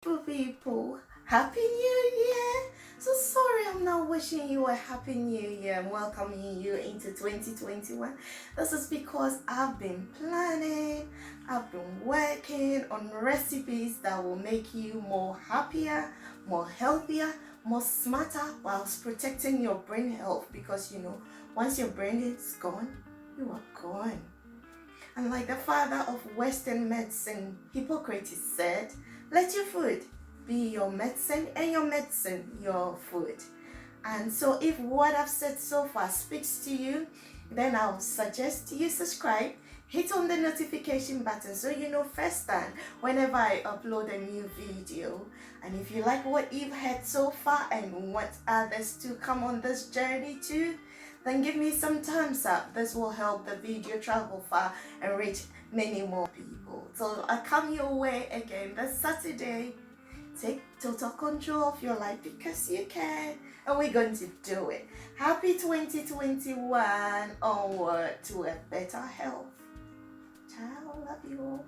People, happy new year. So sorry I'm not wishing you a happy new year and welcoming you into 2021. This is because I've been planning, I've been working on recipes that will make you more happier, more healthier, more smarter whilst protecting your brain health, because once your brain is gone, you are gone. And like the father of Western medicine, Hippocrates said, let your food be your medicine and your medicine your food. And so if what I've said so far speaks to you, then I'll suggest you subscribe, hit on the notification button so you know first time whenever I upload a new video. And if you like what you've heard so far and want others to come on this journey too, then give me some thumbs up. This will help the video travel far and reach many more people. So I come your way again this Saturday. Take total control of your life because you can, and we're going to do it. Happy 2021, onward to a better health. Ciao, love you all.